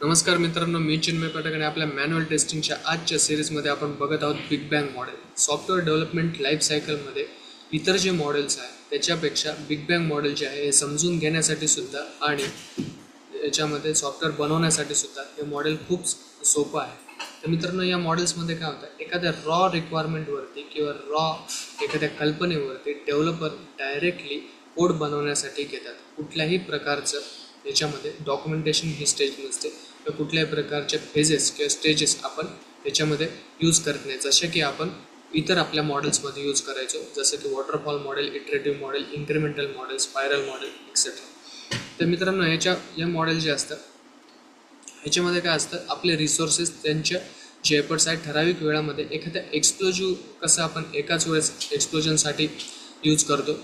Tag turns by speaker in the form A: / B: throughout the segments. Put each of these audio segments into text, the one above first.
A: नमस्कार मित्रांनो, मी चिन्मय पाठक आणि आपल्या मॅन्युअल टेस्टिंगच्या आजच्या सिरीजमध्ये आपण बघत आहोत big bang model. Software development life सायकलमध्ये इतर जे मॉडेल्स आहेत त्याच्यापेक्षा बिग बँग मॉडेल जे आहे हे समजून घेण्यासाठी सुद्धा आणि याच्यामध्ये सॉफ्टवेअर बनवण्यासाठी सुद्धा हे मॉडेल खूप सोपं आहे. तर मित्रांनो, या मॉडेल्समध्ये काय होतं, एखाद्या रॉ रिक्वायरमेंटवरती किंवा रॉ एखाद्या कल्पनेवरती डेव्हलपर डायरेक्टली कोड बनवण्यासाठी घेतात. कुठल्याही प्रकारचं याच्यामध्ये डॉक्युमेंटेशन ही स्टेज नसते किंवा कुठल्याही प्रकारचे फेजेस किंवा स्टेजेस आपण याच्यामध्ये यूज करत नाही, जसे की आपण इतर आपल्या मॉडेल्समध्ये यूज करायचो, जसं की waterfall model, iterative model, incremental model, spiral model etcetera. तर मित्रांनो, या मॉडेल जे असतं ह्याच्यामध्ये काय असतं, आपले रिसोर्सेस त्यांच्या जे एफर्ट्स आहेत ठराविक वेळामध्ये एखाद्या एक्सप्लोजिव्ह कसं आपण एकाच वेळेस एक्सप्लोजनसाठी यूज करतो,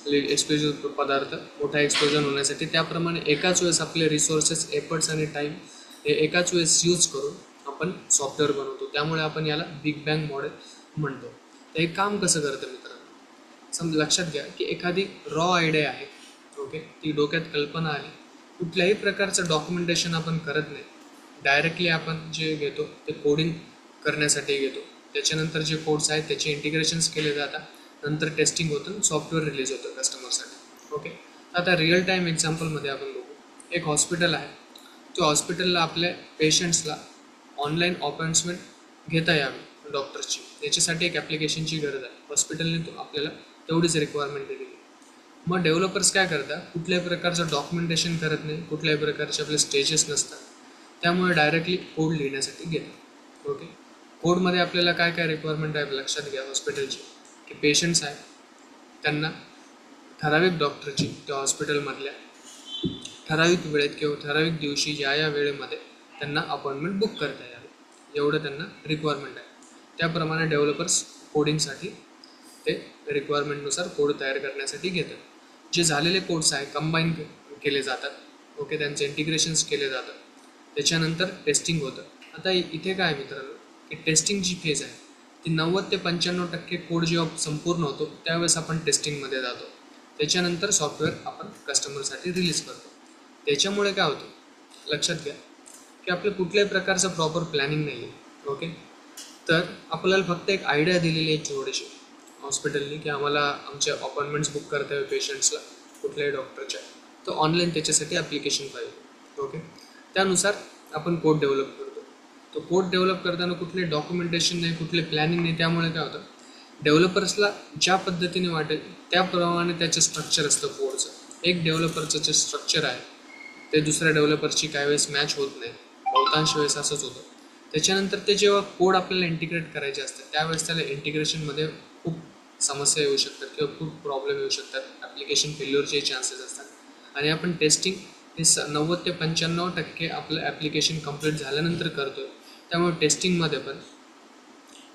A: एक्सप्लोजिव्ह पदार्थ मोठा एक्सप्लोजन होण्यासाठी, त्याप्रमाणे एकाच वेळेस आपले रिसोर्सेस, एफर्ट्स आणि टाईम हे एकाच वेळेस यूज करून आपण सॉफ्टवेअर बनवतो. त्यामुळे आपण याला बिग बँग मॉडेल म्हणतो. तर हे काम कसं करतं मित्रांनो, लक्षात घ्या की एखादी रॉ आयडिया आहे, ओके, ती डोक्यात कल्पना आली, कुठल्याही प्रकारचं डॉक्युमेंटेशन आपण करत नाही, डायरेक्टली आपण जे घेतो ते कोडिंग करण्यासाठी घेतो. त्याच्यानंतर जे कोड्स आहेत त्याचे इंटिग्रेशन्स केले जातात, नंतर टेस्टिंग होतं, सॉफ्टवेअर रिलीज होतं कस्टमरसाठी. ओके, आता रिअल टाईम एक्झाम्पलमध्ये आपण बघू. एक हॉस्पिटल आहे, त्या हॉस्पिटलला आपल्या पेशंट्सला ऑनलाईन अपॉइंटमेंट घेता यावी डॉक्टरची, याच्यासाठी एक ॲप्लिकेशनची गरज आहे. हॉस्पिटलने आपल्याला तेवढीच रिक्वायरमेंट दिली. मग डेव्हलपर्स काय करतात, कुठल्याही प्रकारचं डॉक्युमेंटेशन करत नाही, कुठल्याही प्रकारचे आपले स्टेजेस नसतात, त्यामुळे डायरेक्टली कोड लिहिण्यासाठी घेतात. ओके, कोडमध्ये आपल्याला काय काय रिक्वायरमेंट आहे लक्षात घ्या. हॉस्पिटलची की पेशंट्स आहे, त्यांना ठराविक डॉक्टरची त्या हॉस्पिटलमधल्या ठराविक वेळेत किंवा ठराविक दिवशी या वेळेमध्ये त्यांना अपॉइंटमेंट बुक करता यावी, एवढं त्यांना रिक्वायरमेंट आहे. त्याप्रमाणे डेव्हलपर्स कोडिंगसाठी ते रिक्वायरमेंटनुसार कोड तयार करण्यासाठी घेतात. जे झालेले कोड्स आहे कंबाईन केले जातात, ओके, त्यांचे इंटिग्रेशन्स केले जातात, त्याच्यानंतर टेस्टिंग होतं. आता इथे काय मित्रांनो, की टेस्टिंग जी फेज आहे ती 90 ते 95% कोड जेव्हा संपूर्ण होतो त्यावेळेस आपण टेस्टिंगमध्ये जातो. त्याच्यानंतर सॉफ्टवेअर आपण कस्टमरसाठी रिलीज करतो. त्याच्यामुळे काय होतं, लक्षात घ्या की आपलं कुठल्याही प्रकारचं प्रॉपर प्लॅनिंग नाही आहे. ओके, तर आपल्याला फक्त एक आयडिया दिलेली आहे थोडीशी हॉस्पिटलनी की आम्हाला आमच्या अपॉइंटमेंट्स बुक करता येईल पेशंट्सला कुठल्याही डॉक्टरच्या, तर ऑनलाईन त्याच्यासाठी ॲप्लिकेशन पाहिजे. ओके, त्यानुसार आपण कोड डेव्हलप करतो. तो कोड डेव्हलप करताना कुठले डॉक्युमेंटेशन नाही, कुठले प्लॅनिंग नाही. त्यामुळे काय होतं, डेव्हलपर्सला ज्या पद्धतीने वाटेल त्याप्रमाणे त्याचं स्ट्रक्चर असतं कोडचं. एक डेव्हलपरचं जे स्ट्रक्चर आहे ते दुसऱ्या डेव्हलपरची काही वेळेस मॅच होत नाही, बहुतांश वेळेस असंच होतं. त्याच्यानंतर ते जेव्हा कोड आपल्याला इंटिग्रेट करायचे असतात त्यावेळेस त्याला इंटिग्रेशनमध्ये खूप समस्या येऊ शकतात किंवा खूप प्रॉब्लेम येऊ शकतात, ॲप्लिकेशन फेल्युअरचे चान्सेस असतात. आणि आपण टेस्टिंग हे 90 ते 95% आपलं ॲप्लिकेशन कंप्लीट झाल्यानंतर करतो आहे, त्यामुळे टेस्टिंगमध्ये पण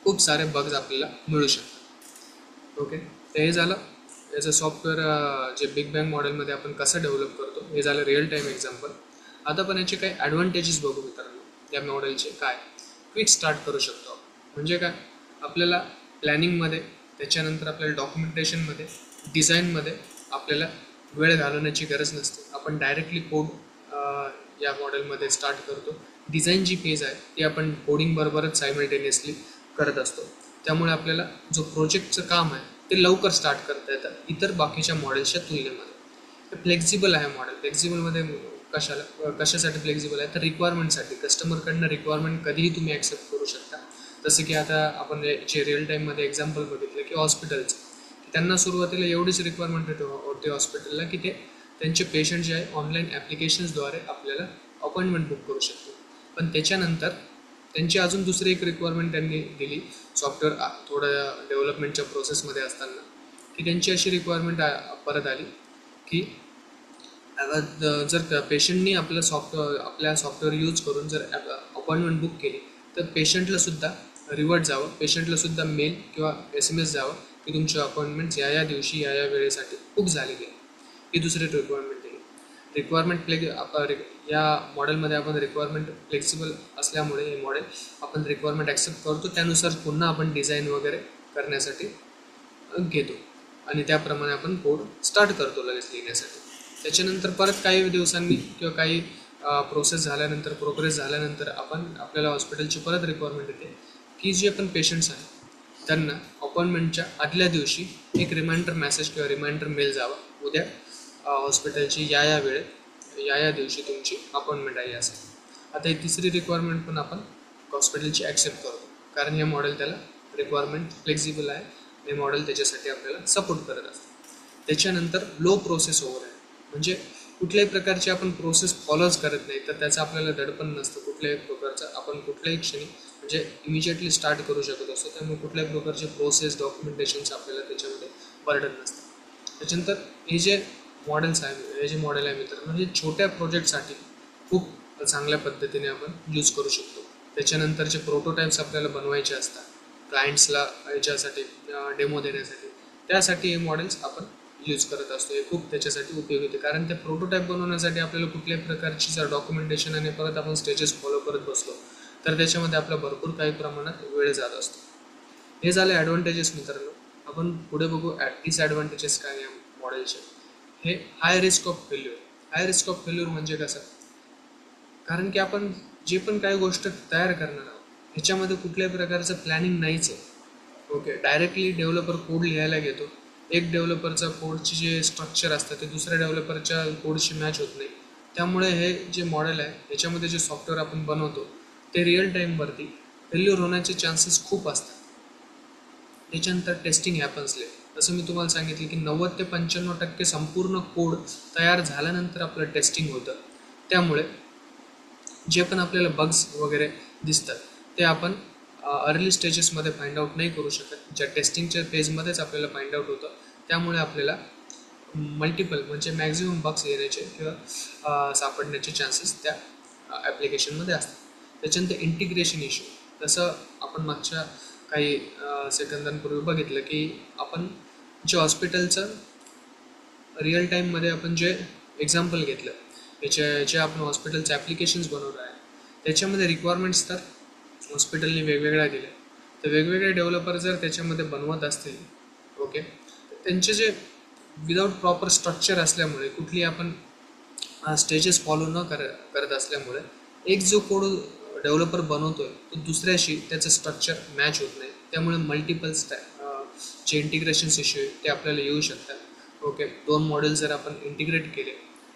A: खूप सारे बग्स आपल्याला मिळू शकतात. ओके, तर हे झालं याचं सॉफ्टवेअर जे बिग बँग मॉडेलमध्ये आपण कसं डेव्हलप करतो, हे झालं रिअल टाईम एक्झाम्पल. आता पण याचे काही ॲडव्हान्टेजेस बघू मित्रांनो. या मॉडेलचे काय, क्विक स्टार्ट करू शकतो आपण. म्हणजे काय, आपल्याला प्लॅनिंगमध्ये, त्याच्यानंतर आपल्याला डॉक्युमेंटेशनमध्ये, डिझाईनमध्ये आपल्याला वेळ घालवण्याची गरज नसते. आपण डायरेक्टली कोड या मॉडेलमध्ये स्टार्ट करतो. डिझाईन जी फेज आहे ती आपण कोडिंगबरोबरच सायमल्टेनियसली करत असतो. त्यामुळे आपल्याला जो प्रोजेक्टचं काम आहे ते लवकर स्टार्ट करता येतं इतर बाकीच्या मॉडेल्सच्या तुलनेमध्ये. फ्लेक्झिबल आहे मॉडेल. फ्लेक्झिबलमध्ये कशासाठी फ्लेक्झिबल आहे, तर रिक्वायरमेंटसाठी. कस्टमरकडनं रिक्वायरमेंट कधीही तुम्ही ॲक्सेप्ट करू शकता. जसं की आता आपण जे रिअल टाईममध्ये एक्झाम्पल बघितलं की हॉस्पिटलचं, त्यांना सुरुवातीला एवढीच रिक्वायरमेंट होते हॉस्पिटलला की ते त्यांचे पेशंट जे आहे ऑनलाईन ॲप्लिकेशन्सद्वारे आपल्याला अपॉइंटमेंट बुक करू शकतो. पण त्याच्यानंतर त्यांची अजून दुसरी एक रिक्वायरमेंट त्यांनी दिली सॉफ्टवेअर थोडं डेव्हलपमेंटच्या प्रोसेसमध्ये असताना, की त्यांची अशी रिक्वायरमेंट परत आली की जर पेशंटनी आपल्या सॉफ्टवेअर यूज करून जर अपॉइंटमेंट बुक केली तर पेशंटलासुद्धा रिवर्ट जावं, पेशंटलासुद्धा मेल किंवा SMS जावं की तुमची अपॉइंटमेंट या दिवशी या वेळेसाठी बुक झालेली आहे. ही दुसरी रिक्वायरमेंट दिली. या मॉडेलमध्ये आपण रिक्वायरमेंट फ्लेक्सिबल असल्यामुळे हे मॉडेल आपण रिक्वायरमेंट ॲक्सेप्ट करतो, त्यानुसार पुन्हा आपण डिझाईन वगैरे करण्यासाठी घेतो आणि त्याप्रमाणे आपण कोड स्टार्ट करतो लगेच लिहिण्यासाठी. त्याच्यानंतर परत काही दिवसांनी किंवा काही प्रोसेस झाल्यानंतर प्रोग्रेस झाल्यानंतर आपल्याला हॉस्पिटलची परत रिक्वायरमेंट येते की जे पण पेशंट्स आहेत त्यांना अपॉइंटमेंटच्या आदल्या दिवशी एक रिमाइंडर मेसेज किंवा रिमाइंडर मेल जावा, उद्या हॉस्पिटलची या वेळेत या दिवशी तुमची अपॉइंटमेंट आहे असं. आता ही तिसरी रिक्वायरमेंट पण आपण हॉस्पिटलची ॲक्सेप्ट करतो, कारण हे मॉडेल त्याला रिक्वायरमेंट फ्लेक्झिबल आहे, हे मॉडेल त्याच्यासाठी आपल्याला सपोर्ट करत असतं. त्याच्यानंतर लो प्रोसेस ओव्हर आहे, म्हणजे कुठल्याही प्रकारची आपण प्रोसेस फॉलोच करत नाही तर त्याचं आपल्याला दडपण नसतं. कुठल्याही प्रकारचं आपण कुठल्याही क्षणी म्हणजे इमिजिएटली स्टार्ट करू शकत असतो, त्यामुळे कुठल्याही प्रकारचे प्रोसेस डॉक्युमेंटेशन्स आपल्याला त्याच्यामध्ये बर्डन नसतं. त्याच्यानंतर हे जे मॉडेल्स आहे, हे जे मॉडेल आहे मित्रांनो, हे छोट्या प्रोजेक्टसाठी खूप चांगल्या पद्धतीने आपण यूज करू शकतो. त्याच्यानंतरचे प्रोटोटाईप्स आपल्याला बनवायचे असतात क्लायंट्सला याच्यासाठी डेमो देण्यासाठी, त्यासाठी हे मॉडेल्स आपण यूज करत असतो. हे खूप त्याच्यासाठी उपयोगी होते, कारण ते प्रोटोटाईप बनवण्यासाठी आपल्याला कुठल्याही प्रकारची जर डॉक्युमेंटेशन आणि परत आपण स्टेजेस फॉलो करत बसलो तर त्याच्यामध्ये आपला भरपूर काही प्रमाणात वेळ जात असतो. हे झाले ॲडव्हान्टेजेस मित्रांनो. आपण पुढे बघू डिसॲडव्हान्टेजेस काय या मॉडेलचे. हे high risk of failure. High risk of failure म्हणजे कसं, कारण की आपण जे पण काही गोष्ट तयार करणार आहोत ह्याच्यामध्ये कुठल्याही प्रकारचं प्लॅनिंग नाहीच आहे. ओके, डायरेक्टली डेव्हलपर कोड लिहायला घेतो, एक डेव्हलपरचा कोडचे जे स्ट्रक्चर असतं ते दुसऱ्या डेव्हलपरच्या कोडशी मॅच होत नाही. त्यामुळे हे जे मॉडेल आहे याच्यामध्ये जे सॉफ्टवेअर आपण बनवतो ते रिअल टाईमवरती फेल्युअर होण्याचे चान्सेस खूप असतात. त्याच्यानंतर टेस्टिंग हॅपन्स लेट. जसं मी तुम्हाला सांगितलं की 90 ते 95% संपूर्ण कोड तयार झाल्यानंतर आपलं टेस्टिंग होतं. त्यामुळे जे पण आपल्याला बग्स वगैरे दिसतात ते आपण अर्ली स्टेजेसमध्ये फाइंड आउट नाही करू शकत, ज्या टेस्टिंगच्या फेजमध्येच आपल्याला फाइंड आउट होतं. त्यामुळे आपल्याला मल्टिपल म्हणजे मॅक्झिमम बग्स येण्याचे किंवा सापडण्याचे चान्सेस त्या ॲप्लिकेशनमध्ये असतात. त्याच्यानंतर इंटिग्रेशन इश्यू. जसं आपण मागच्या काही सेकंदांपूर्वी बघितलं की आपण जे हॉस्पिटलचं रिअल टाईममध्ये आपण जे एक्झाम्पल घेतलं, जे आपण हॉस्पिटलचं ॲप्लिकेशन्स बनवलं आहे त्याच्यामध्ये रिक्वायरमेंट्स तर हॉस्पिटलने वेगवेगळ्या दिल्या. तर वेगवेगळे डेव्हलपर जर त्याच्यामध्ये बनवत असतील, ओके, त्यांचे जे विदाऊट प्रॉपर स्ट्रक्चर असल्यामुळे कुठली आपण स्टेजेस फॉलो न करत असल्यामुळे एक जो कोड डेव्हलपर बनवतोय तो दुसऱ्याशी त्याचं स्ट्रक्चर मॅच होत नाही. त्यामुळे मल्टिपल जे इंटिग्रेशन्स इश्यू आहे ते आपल्याला येऊ शकतात. ओके, दोन मॉडेल जर आपण इंटिग्रेट केले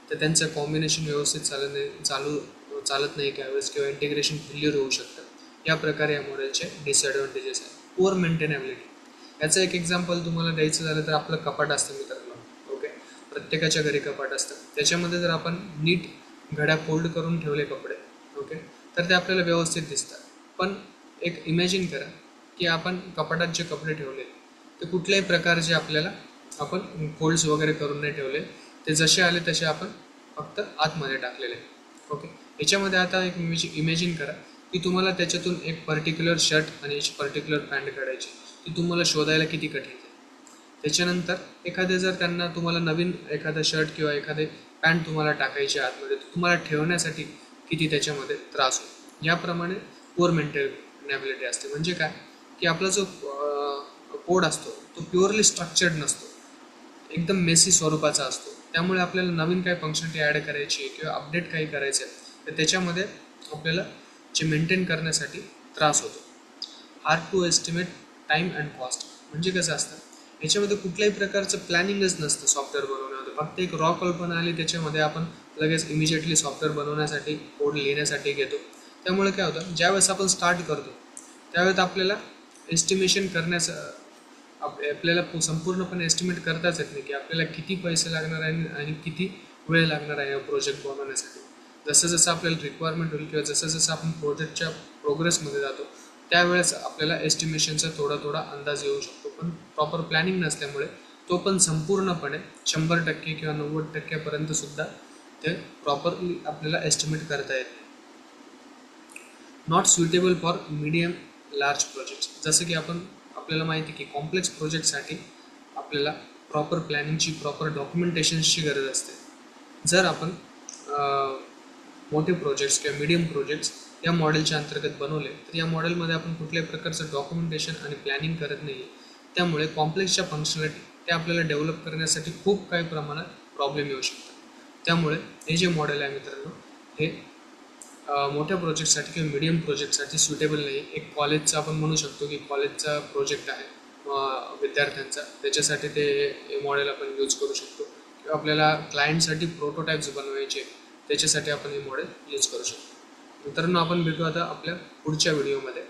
A: तर त्यांचं कॉम्बिनेशन व्यवस्थित चालत नाही त्यावेळेस किंवा इंटिग्रेशन फेल्युअर होऊ शकतं. या प्रकारे या मॉडेलचे डिसॲडव्हान्टेजेस आहेत. पुअर मेंटेनॅबिलिटी. याचं एक एक्झाम्पल तुम्हाला द्यायचं झालं तर आपलं कपाट असतं मित्रांनो. ओके, प्रत्येकाच्या घरी कपाट असतं. त्याच्यामध्ये जर आपण नीट घड्या फोल्ड करून ठेवले कपडे, ओके, तर ते आपल्याला व्यवस्थित दिसतात. पण एक इमॅजिन करा की आपण कपाटात जे कपडे ठेवले ते कुठल्याही प्रकारचे आपण फोल्ड्स वगैरे करून नाही ठेवले, ते जसे आले तसे आपण फक्त आतमध्ये टाकलेले. ओके, याच्यामध्ये आता एक इमॅजिन करा की तुम्हाला त्याच्यातून एक पर्टिक्युलर शर्ट आणि एक पर्टिक्युलर पॅन्ट काढायची, ती तुम्हाला शोधायला किती कठीण आहे. त्याच्यानंतर एखादे जर त्यांना तुम्हाला नवीन एखादा शर्ट किंवा एखादे पॅन्ट तुम्हाला टाकायचे आतमध्ये, तुम्हाला ठेवण्यासाठी किती त्याच्यामध्ये त्रास होतो. याप्रमाणे पुअर मेंटेनॅबिलिटी असते. म्हणजे काय की आपला जो कोड असतो तो प्युअरली स्ट्रक्चर्ड नसतो, एकदम मेसी स्वरूपाचा असतो. त्यामुळे आपल्याला नवीन काही फंक्शनलिटी ॲड करायची किंवा अपडेट काही करायचं आहे तर त्याच्यामध्ये आपल्याला जे मेंटेन करण्यासाठी त्रास होतो. Hard to estimate time and cost. म्हणजे कसं असतं, याच्यामध्ये कुठल्याही प्रकारचं प्लॅनिंगच नसतं सॉफ्टवेअर बनवण्यामध्ये. फक्त एक रॉ कल्पना आली त्याच्यामध्ये आपण लगेच इमिजिएटली सॉफ्टवेअर बनवण्यासाठी कोड लिहिण्यासाठी घेतो. त्यामुळे काय होतं, ज्यावेळेस आपण स्टार्ट करतो त्यावेळेस आपल्याला एस्टिमेशन आपल्याला संपूर्णपणे एस्टिमेट करताच येत नाही की आपल्याला किती पैसे लागणार आहे आणि किती वेळ लागणार आहे प्रोजेक्ट बनवण्यासाठी. जसं जसं आपल्याला रिक्वायरमेंट होईल किंवा जसं जसं आपण प्रोजेक्टच्या प्रोग्रेसमध्ये जातो त्यावेळेस आपल्याला एस्टिमेशनचा थोडा अंदाज येऊ शकतो. पण प्रॉपर प्लॅनिंग नसल्यामुळे तो पण संपूर्णपणे 100% किंवा 90% सुद्धा ते प्रॉपरली आपल्याला एस्टिमेट करता येत नाही. Not suitable for medium large projects. जसं की आपल्याला माहिती की कॉम्प्लेक्स प्रोजेक्टसाठी आपल्याला प्रॉपर प्लॅनिंगची, प्रॉपर डॉक्युमेंटेशन्सची गरज असते. जर आपण मोठे प्रोजेक्ट्स किंवा मीडियम प्रोजेक्ट्स या मॉडेलच्या अंतर्गत बनवले तर या मॉडेलमध्ये आपण कुठल्याही प्रकारचं डॉक्युमेंटेशन आणि प्लॅनिंग करत नाही. त्यामुळे कॉम्प्लेक्सच्या फंक्शनॅलिटी ते आपल्याला डेव्हलप करण्यासाठी खूप काही प्रमाणात प्रॉब्लेम येऊ शकतात. त्यामुळे हे जे मॉडेल आहे मित्रांनो हे मोठ्या प्रोजेक्टसाठी किंवा मीडियम प्रोजेक्टसाठी सुटेबल नाही. एक कॉलेजचा आपण म्हणू शकतो की कॉलेजचा प्रोजेक्ट आहे विद्यार्थ्यांचा, त्याच्यासाठी ते मॉडेल आपण यूज करू शकतो. किंवा आपल्याला क्लायंटसाठी प्रोटोटाईप्स बनवायचे, त्याच्यासाठी आपण हे मॉडेल यूज करू शकतो. मित्रांनो, आपण भेटू आता आपल्या पुढच्या व्हिडिओमध्ये.